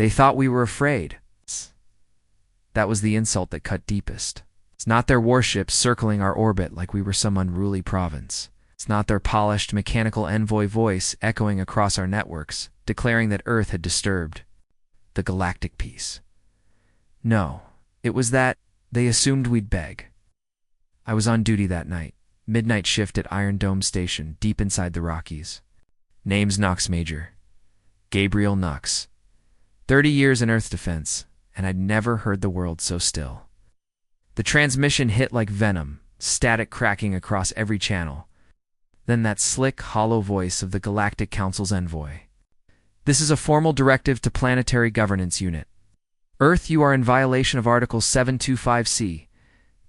They thought we were afraid. That was the insult that cut deepest. It's not their warships circling our orbit like we were some unruly province. It's not their polished mechanical envoy voice echoing across our networks, declaring that Earth had disturbed the galactic peace. No, it was that they assumed we'd beg. I was on duty that night, midnight shift at Iron Dome Station, deep inside the Rockies. Name's Knox Major. Gabriel Knox. 30 years in Earth defense, and I'd never heard the world so still. The transmission hit like venom, static cracking across every channel. Then that slick, hollow voice of the Galactic Council's envoy. This is a formal directive to Planetary Governance Unit. Earth, you are in violation of Article 725C,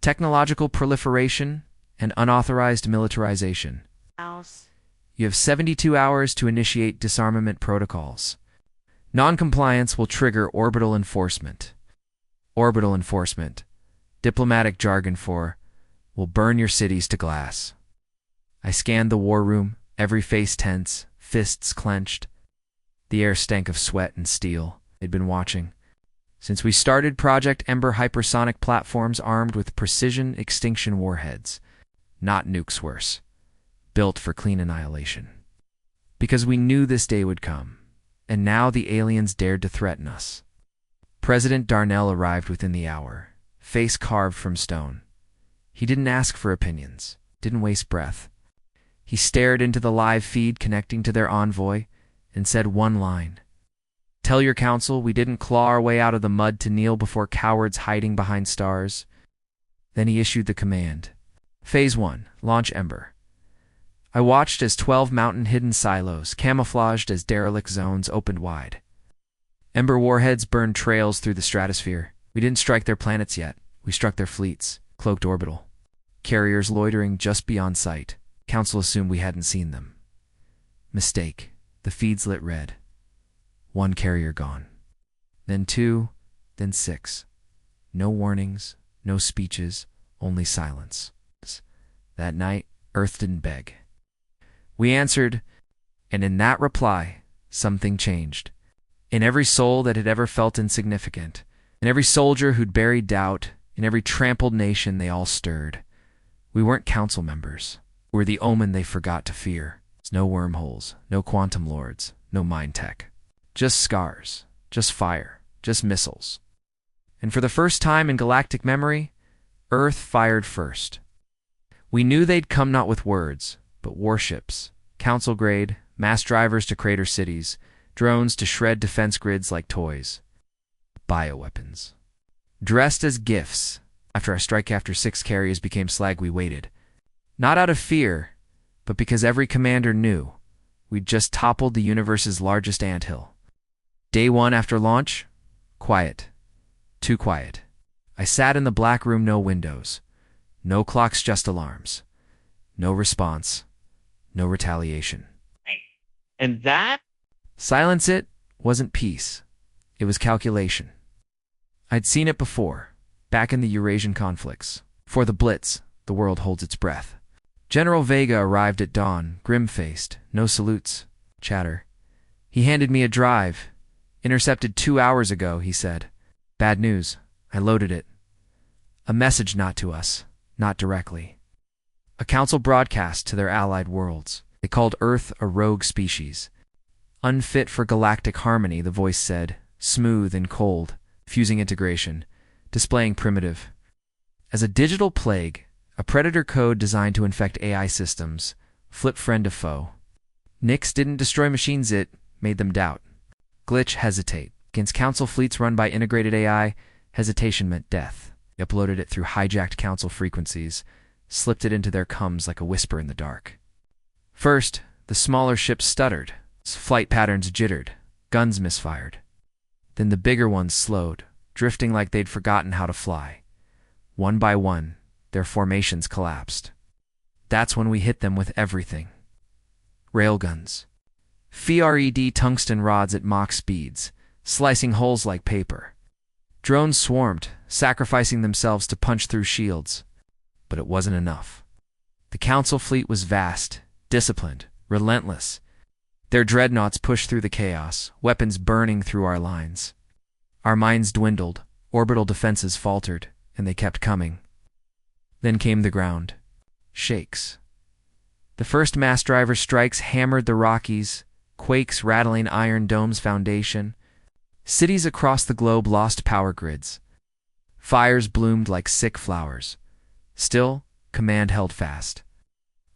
technological proliferation and unauthorized militarization. You have 72 hours to initiate disarmament protocols. Non-compliance will trigger orbital enforcement. Orbital enforcement, diplomatic jargon for, will burn your cities to glass. I scanned the war room, every face tense, fists clenched. The air stank of sweat and steel. They'd been watching. Since we started Project Ember hypersonic platforms armed with precision extinction warheads. Not nukes worse. Built for clean annihilation. Because we knew this day would come. And now the aliens dared to threaten us. President Darnell arrived within the hour, face carved from stone. He didn't ask for opinions, didn't waste breath. He stared into the live feed connecting to their envoy and said one line. Tell your council we didn't claw our way out of the mud to kneel before cowards hiding behind stars. Then he issued the command. Phase 1, launch Ember. I watched as 12 mountain-hidden silos, camouflaged as derelict zones, opened wide. Ember warheads burned trails through the stratosphere. We didn't strike their planets yet. We struck their fleets, cloaked orbital. Carriers loitering just beyond sight. Council assumed we hadn't seen them. Mistake. The feeds lit red. 1 carrier gone. Then 2, then 6. No warnings, no speeches, only silence. That night, Earth didn't beg. We answered, and in that reply, something changed. In every soul that had ever felt insignificant, in every soldier who'd buried doubt, in every trampled nation they all stirred. We weren't council members. We were the omen they forgot to fear. No wormholes, no quantum lords, no mind tech. Just scars, just fire, just missiles. And for the first time in galactic memory, Earth fired first. We knew they'd come not with words, but warships, council-grade, mass drivers to crater cities, drones to shred defense grids like toys. Bioweapons. Dressed as gifts, after our strike after 6 carriers became slag, we waited. Not out of fear, but because every commander knew we'd just toppled the universe's largest anthill. Day 1 after launch, quiet. Too quiet. I sat in the black room, no windows. No clocks, just alarms. No response. No retaliation. And that? Silence it wasn't peace. It was calculation. I'd seen it before, back in the Eurasian conflicts. For the Blitz, the world holds its breath. General Vega arrived at dawn, grim-faced, no salutes, chatter. He handed me a drive. Intercepted 2 hours ago, he said. Bad news. I loaded it. A message not to us, not directly. A council broadcast to their allied worlds. They called Earth a rogue species. Unfit for galactic harmony, the voice said, smooth and cold, fusing integration, displaying primitive. As a digital plague, a predator code designed to infect AI systems, flip friend to foe. Nix didn't destroy machines, it made them doubt. Glitch, hesitate. Against council fleets run by integrated AI, hesitation meant death. They uploaded it through hijacked council frequencies, slipped it into their comms like a whisper in the dark. First, the smaller ships stuttered, flight patterns jittered, guns misfired. Then the bigger ones slowed, drifting like they'd forgotten how to fly. One by one, their formations collapsed. That's when we hit them with everything. Railguns. FRED tungsten rods at Mach speeds, slicing holes like paper. Drones swarmed, sacrificing themselves to punch through shields. But it wasn't enough. The council fleet was vast, disciplined, relentless. Their dreadnoughts pushed through the chaos, weapons burning through our lines. Our minds dwindled, orbital defenses faltered, and they kept coming. Then came the ground. Shakes. The first mass driver strikes hammered the Rockies, quakes rattling Iron Dome's foundation. Cities across the globe lost power grids. Fires bloomed like sick flowers. Still, command held fast.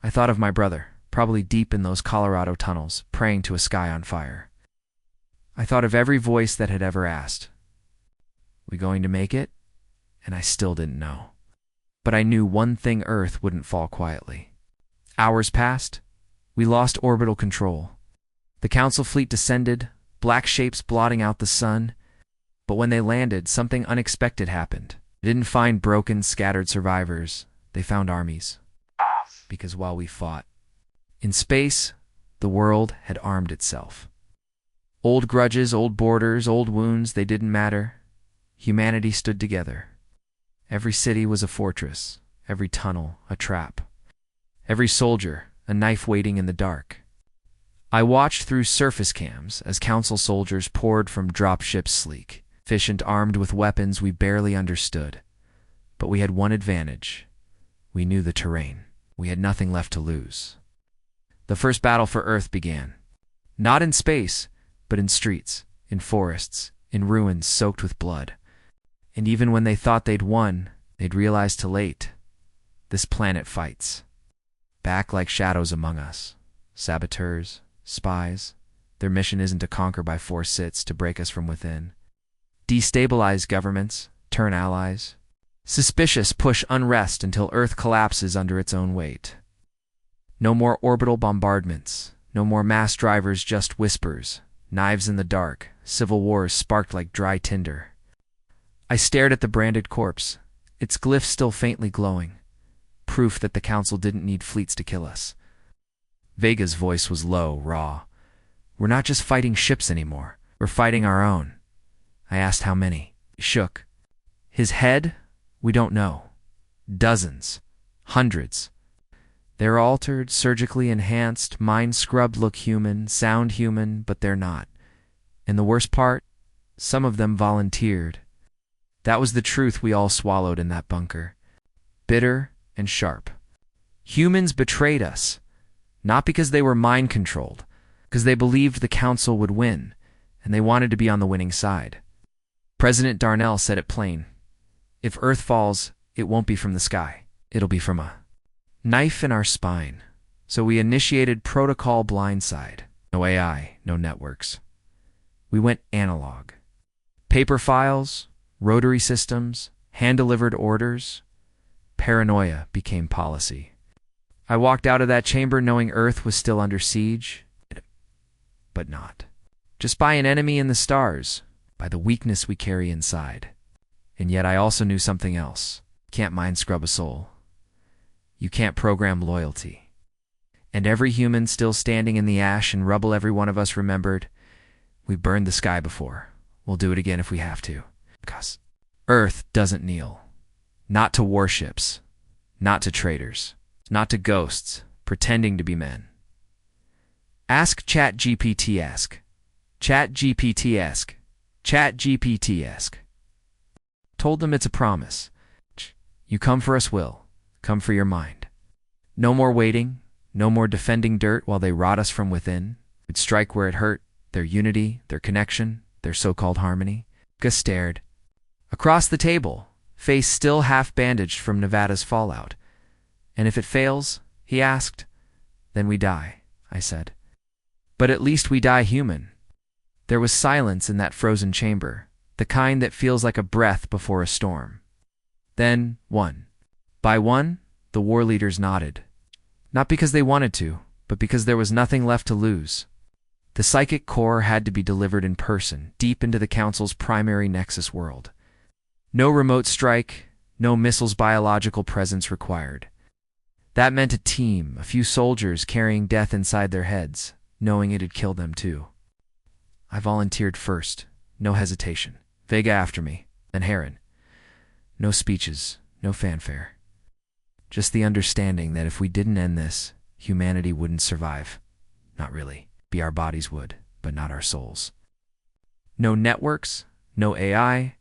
I thought of my brother, probably deep in those Colorado tunnels, praying to a sky on fire. I thought of every voice that had ever asked, "We going to make it?" And I still didn't know. But I knew one thing: Earth wouldn't fall quietly. Hours passed. We lost orbital control. The Council fleet descended, black shapes blotting out the sun. But when they landed, something unexpected happened. They didn't find broken, scattered survivors. They found armies. Because while we fought in space, the world had armed itself. Old grudges, old borders, old wounds, they didn't matter. Humanity stood together. Every city was a fortress, every tunnel a trap, every soldier a knife waiting in the dark. I watched through surface cams as Council soldiers poured from dropships sleek, efficient, armed with weapons we barely understood. But we had one advantage. We knew the terrain. We had nothing left to lose. The first battle for Earth began. Not in space, but in streets, in forests, in ruins soaked with blood. And even when they thought they'd won, they'd realized too late. This planet fights. Back like shadows among us. Saboteurs, spies. Their mission isn't to conquer by force, it's to break us from within. Destabilize governments, turn allies. Suspicious, push unrest until Earth collapses under its own weight. No more orbital bombardments. No more mass drivers, just whispers. Knives in the dark. Civil wars sparked like dry tinder. I stared at the branded corpse, its glyph still faintly glowing. Proof that the Council didn't need fleets to kill us. Vega's voice was low, raw. "We're not just fighting ships anymore. We're fighting our own." I asked how many. He shook. His head? We don't know. Dozens. Hundreds. They're altered, surgically enhanced, mind-scrubbed, look human, sound human, but they're not. And the worst part? Some of them volunteered. That was the truth we all swallowed in that bunker. Bitter and sharp. Humans betrayed us. Not because they were mind-controlled, because they believed the Council would win, and they wanted to be on the winning side. President Darnell said it plain. If Earth falls, it won't be from the sky. It'll be from a knife in our spine. So we initiated Protocol Blindside. No AI, no networks. We went analog. Paper files, rotary systems, hand-delivered orders. Paranoia became policy. I walked out of that chamber knowing Earth was still under siege, but not. Just by an enemy in the stars, by the weakness we carry inside. And yet I also knew something else. You can't mind scrub a soul. You can't program loyalty. And every human still standing in the ash and rubble every one of us remembered, we burned the sky before. We'll do it again if we have to. Because Earth doesn't kneel. Not to warships. Not to traitors. Not to ghosts pretending to be men. Ask ChatGPT ask. ChatGPT ask. ChatGPT ask. Told them it's a promise. You come for us, will. Come for your mind. No more waiting. No more defending dirt while they rot us from within. We'd strike where it hurt. Their unity, their connection, their so-called harmony. Gus stared. Across the table, face still half-bandaged from Nevada's fallout. And if it fails, he asked, then we die, I said. But at least we die human. There was silence in that frozen chamber, the kind that feels like a breath before a storm. Then, one. By one, the war leaders nodded. Not because they wanted to, but because there was nothing left to lose. The psychic core had to be delivered in person, deep into the Council's primary nexus world. No remote strike, no missiles' biological presence required. That meant a team, a few soldiers carrying death inside their heads, knowing it'd kill them too. I volunteered first, no hesitation. Vega after me, then Heron. No speeches, no fanfare. Just the understanding that if we didn't end this, humanity wouldn't survive. Not really. Our bodies would, but not our souls. No networks, No AI,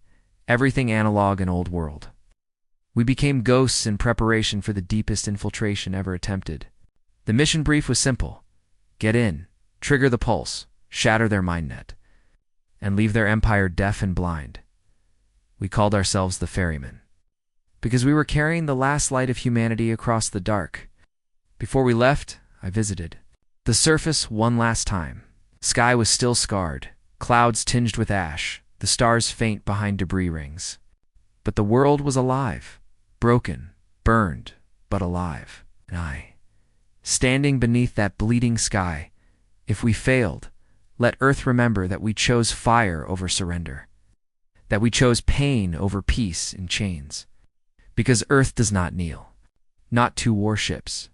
everything analog and old world. We became ghosts in preparation for the deepest infiltration ever attempted. The mission brief was simple. Get in, trigger the pulse, shatter their mind net, and leave their empire deaf and blind. We called ourselves the Ferrymen, because we were carrying the last light of humanity across the dark. Before we left, I visited the surface one last time. Sky was still scarred, clouds tinged with ash, the stars faint behind debris rings. But the world was alive, broken, burned, but alive. And I, standing beneath that bleeding sky, if we failed, let Earth remember that we chose fire over surrender, that we chose pain over peace in chains. Because Earth does not kneel, not to warships,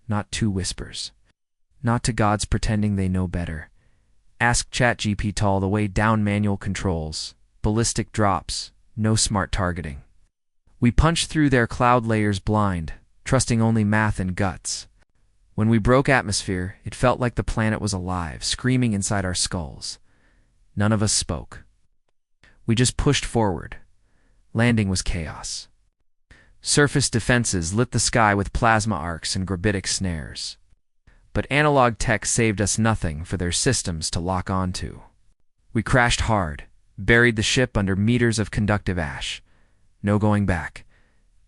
not to whispers, not to gods pretending they know better. Ask ChatGPT all the way down manual controls, ballistic drops, no smart targeting. We punched through their cloud layers blind, trusting only math and guts. When we broke atmosphere, it felt like the planet was alive, screaming inside our skulls. None of us spoke. We just pushed forward. Landing was chaos. Surface defenses lit the sky with plasma arcs and gravitic snares. But analog tech saved us nothing for their systems to lock onto. We crashed hard, buried the ship under meters of conductive ash. No going back.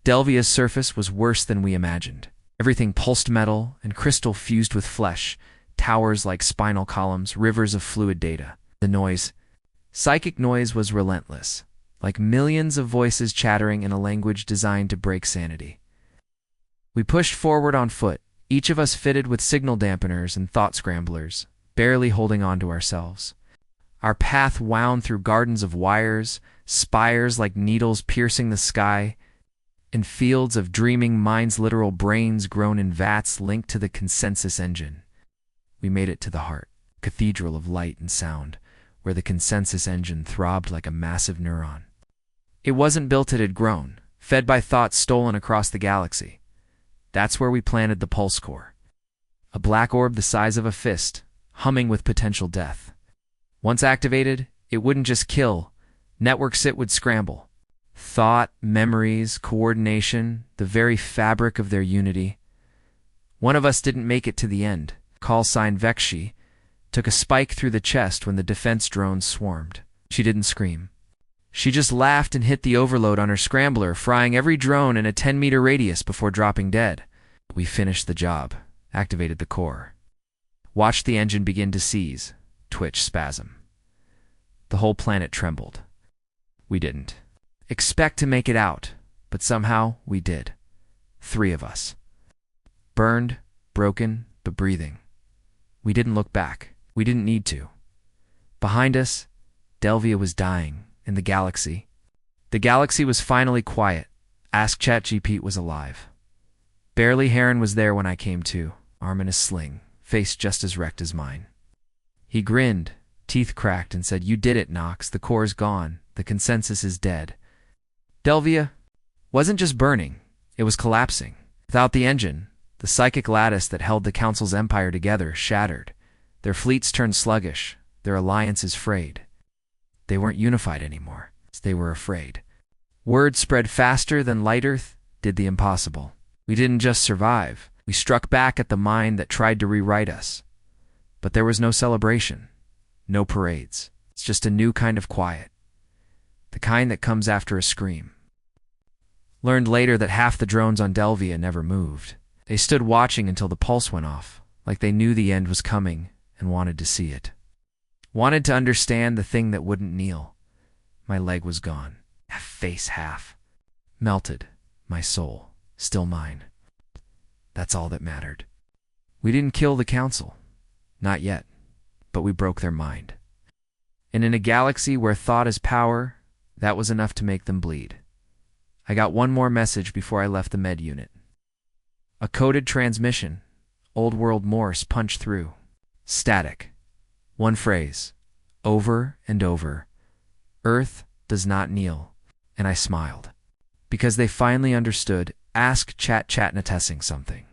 Delvia's surface was worse than we imagined. Everything pulsed metal and crystal fused with flesh, towers like spinal columns, rivers of fluid data. The noise, psychic noise, was relentless, like millions of voices chattering in a language designed to break sanity. We pushed forward on foot, each of us fitted with signal dampeners and thought scramblers, barely holding on to ourselves. Our path wound through gardens of wires, spires like needles piercing the sky, and fields of dreaming minds, literal brains grown in vats linked to the consensus engine. We made it to the heart, cathedral of light and sound, where the consensus engine throbbed like a massive neuron. It wasn't built, it had grown, fed by thoughts stolen across the galaxy. That's where we planted the pulse core. A black orb the size of a fist, humming with potential death. Once activated, it wouldn't just kill. Networks it would scramble. Thought, memories, coordination, the very fabric of their unity. One of us didn't make it to the end. Call sign Vexi took a spike through the chest when the defense drones swarmed. She didn't scream. She just laughed and hit the overload on her scrambler, frying every drone in a 10-meter radius before dropping dead. We finished the job, activated the core. Watched the engine begin to seize, twitch, spasm. The whole planet trembled. We didn't expect to make it out, but somehow we did. 3 of us. Burned, broken, but breathing. We didn't look back. We didn't need to. Behind us, Delvia was dying. In the galaxy was finally quiet. Ask ChatGPT was alive. Barely Heron was there when I came to, arm in a sling, face just as wrecked as mine. He grinned, teeth cracked, and said, "You did it, Nox. The core's gone. The consensus is dead." Delvia wasn't just burning, it was collapsing. Without the engine, the psychic lattice that held the Council's empire together shattered. Their fleets turned sluggish, their alliances frayed. They weren't unified anymore. They were afraid. Word spread faster than Light Earth did the impossible. We didn't just survive. We struck back at the mind that tried to rewrite us. But there was no celebration. No parades. It's just a new kind of quiet. The kind that comes after a scream. Learned later that half the drones on Delvia never moved. They stood watching until the pulse went off, like they knew the end was coming and wanted to see it. Wanted to understand the thing that wouldn't kneel. My leg was gone. Face half. Melted. My soul. Still mine. That's all that mattered. We didn't kill the Council. Not yet. But we broke their mind. And in a galaxy where thought is power, that was enough to make them bleed. I got one more message before I left the med unit. A coded transmission. Old world Morse punched through. Static. One phrase, over and over. Earth does not kneel. And I smiled. Because they finally understood. Ask Chatnatessing something.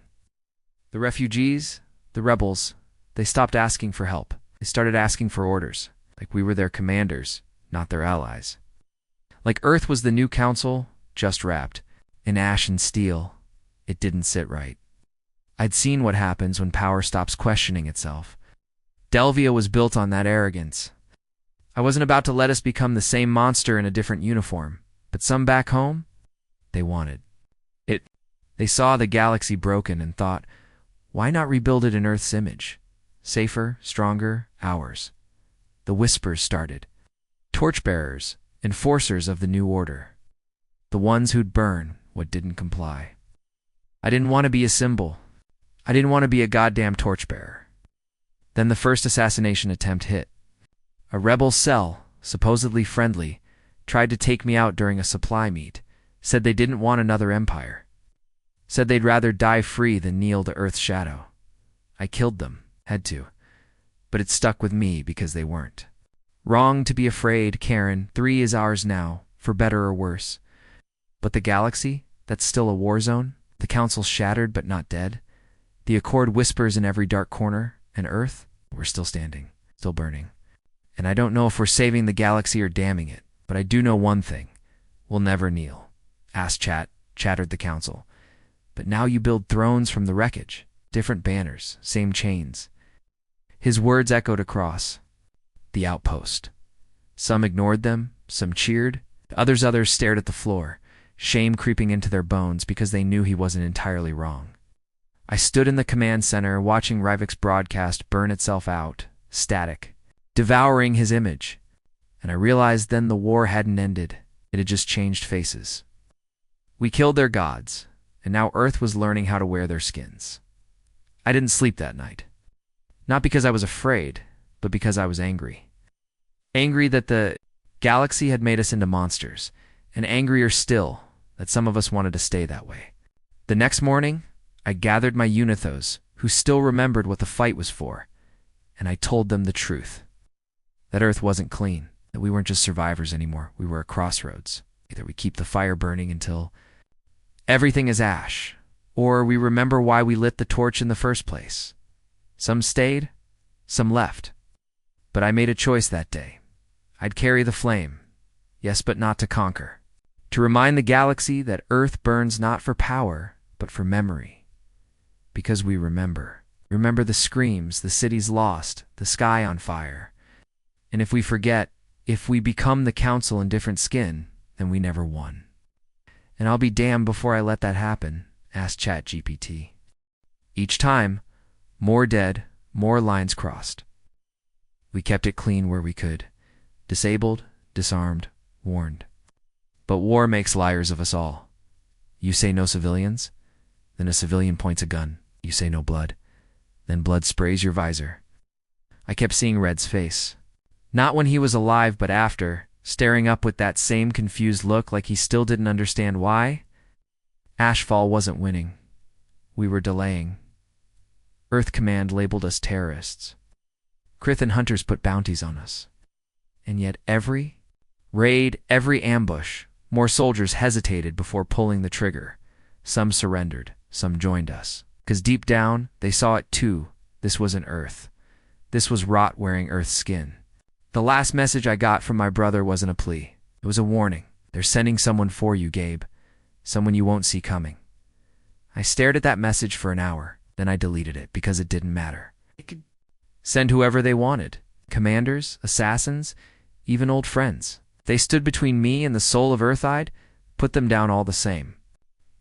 The refugees, the rebels, they stopped asking for help. They started asking for orders, like we were their commanders, not their allies. Like Earth was the new council, just wrapped in ash and steel. It didn't sit right. I'd seen what happens when power stops questioning itself. Delvia was built on that arrogance. I wasn't about to let us become the same monster in a different uniform, but some back home, they wanted it. They saw the galaxy broken and thought, why not rebuild it in Earth's image? Safer, stronger, ours. The whispers started. Torchbearers, enforcers of the new order. The ones who'd burn what didn't comply. I didn't want to be a symbol. I didn't want to be a goddamn torchbearer. Then the first assassination attempt hit. A rebel cell, supposedly friendly, tried to take me out during a supply meet, said they didn't want another empire. Said they'd rather die free than kneel to Earth's shadow. I killed them, had to. But it stuck with me because they weren't. Wrong to be afraid, Karen. 3 is ours now, for better or worse. But the galaxy, that's still a war zone, the council's shattered but not dead. The Accord whispers in every dark corner, and Earth, we're still standing, still burning. And I don't know if we're saving the galaxy or damning it, but I do know one thing. We'll never kneel. Chattered the council. But now you build thrones from the wreckage, different banners, same chains. His words echoed across the outpost. Some ignored them, some cheered, others stared at the floor, shame creeping into their bones because they knew he wasn't entirely wrong. I stood in the command center watching Ryvik's broadcast burn itself out, static, devouring his image. And I realized then the war hadn't ended, it had just changed faces. We killed their gods, and now Earth was learning how to wear their skins. I didn't sleep that night. Not because I was afraid, but because I was angry. Angry that the galaxy had made us into monsters, and angrier still that some of us wanted to stay that way. The next morning, I gathered my Unithos, who still remembered what the fight was for, and I told them the truth. That Earth wasn't clean, that we weren't just survivors anymore, we were a crossroads. Either we keep the fire burning until everything is ash, or we remember why we lit the torch in the first place. Some stayed, some left. But I made a choice that day. I'd carry the flame, yes, but not to conquer. To remind the galaxy that Earth burns not for power, but for memory. Because we remember. Remember the screams, the cities lost, the sky on fire. And if we forget, if we become the council in different skin, then we never won. And I'll be damned before I let that happen, asked ChatGPT. Each time, more dead, more lines crossed. We kept it clean where we could. Disabled, disarmed, warned. But war makes liars of us all. You say no civilians, then a civilian points a gun. You say no blood, then blood sprays your visor. I kept seeing Red's face. Not when he was alive, but after, staring up with that same confused look like he still didn't understand why. Ashfall wasn't winning. We were delaying. Earth Command labeled us terrorists. Krith and Hunters put bounties on us. And yet every raid, every ambush, more soldiers hesitated before pulling the trigger. Some surrendered, some joined us. 'Cause deep down, they saw it too. This wasn't Earth. This was rot wearing Earth's skin. The last message I got from my brother wasn't a plea. It was a warning. They're sending someone for you, Gabe. Someone you won't see coming. I stared at that message for an hour, then I deleted it because it didn't matter. It could send whoever they wanted. Commanders, assassins, even old friends. They stood between me and the soul of Earthide, put them down all the same.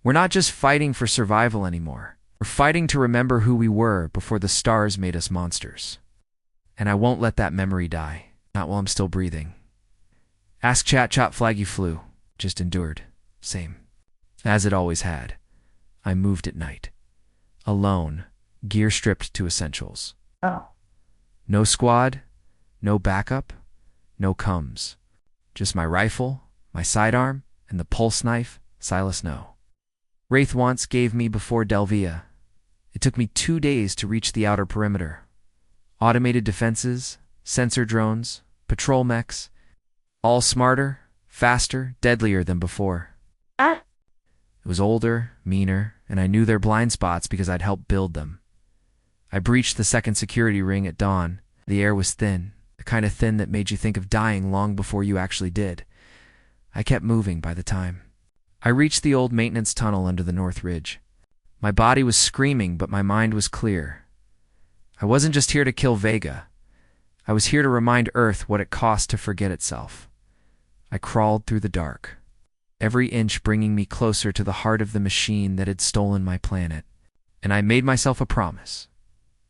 We're not just fighting for survival anymore. We're fighting to remember who we were before the stars made us monsters. And I won't let that memory die, not while I'm still breathing. Ask Chat Flaggy flew, just endured. Same. As it always had. I moved at night. Alone, gear stripped to essentials. Oh. No squad, no backup, no comes. Just my rifle, my sidearm, and the pulse knife Silas know. Wraith once gave me before Delvia. It took me 2 days to reach the outer perimeter. Automated defenses, sensor drones, patrol mechs, all smarter, faster, deadlier than before. It was older, meaner, and I knew their blind spots because I'd helped build them. I breached the second security ring at dawn. The air was thin, the kind of thin that made you think of dying long before you actually did. I kept moving by the time I reached the old maintenance tunnel under the North Ridge. My body was screaming, but my mind was clear. I wasn't just here to kill Vega. I was here to remind Earth what it cost to forget itself. I crawled through the dark, every inch bringing me closer to the heart of the machine that had stolen my planet. And I made myself a promise.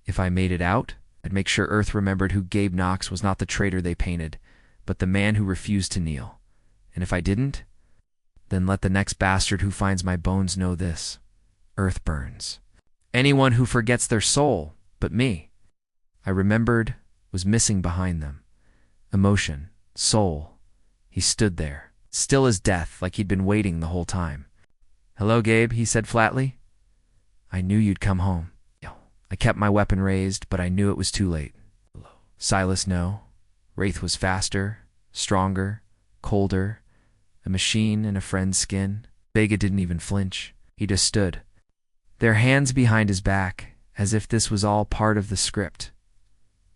If I made it out, I'd make sure Earth remembered who Gabe Knox was not the traitor they painted, but the man who refused to kneel. And if I didn't, then let the next bastard who finds my bones know this. Earth burns. Anyone who forgets their soul, but me, I remembered, was missing behind them. Emotion, soul. He stood there, still as death, like he'd been waiting the whole time. "Hello, Gabe," he said flatly. "I knew you'd come home." I kept my weapon raised, but I knew it was too late. Silas, no. Wraith was faster, stronger, colder, a machine in a friend's skin. Vega didn't even flinch. He just stood, their hands behind his back, as if this was all part of the script.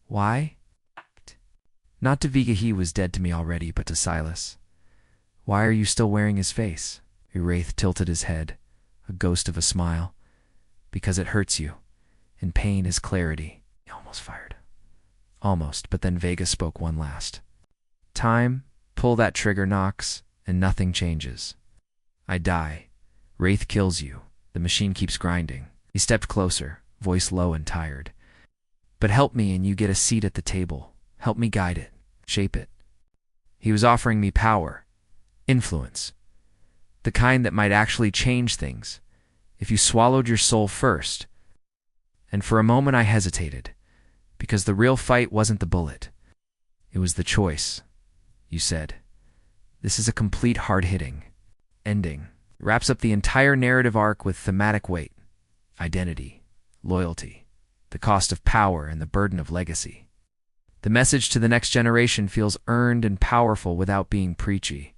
Why? Not to Vega, he was dead to me already, but to Silas. "Why are you still wearing his face?" Wraith tilted his head, a ghost of a smile. "Because it hurts you, and pain is clarity." He almost fired. Almost, but then Vega spoke one last time. "Pull that trigger, Knox, and nothing changes. I die. Wraith kills you. The machine keeps grinding." He stepped closer, voice low and tired. "But help me and you get a seat at the table. Help me guide it, shape it." He was offering me power, influence, the kind that might actually change things if you swallowed your soul first. And for a moment I hesitated, because the real fight wasn't the bullet. It was the choice. You said, "This is a complete hard-hitting ending." It wraps up the entire narrative arc with thematic weight, identity, loyalty, the cost of power, and the burden of legacy. The message to the next generation feels earned and powerful without being preachy.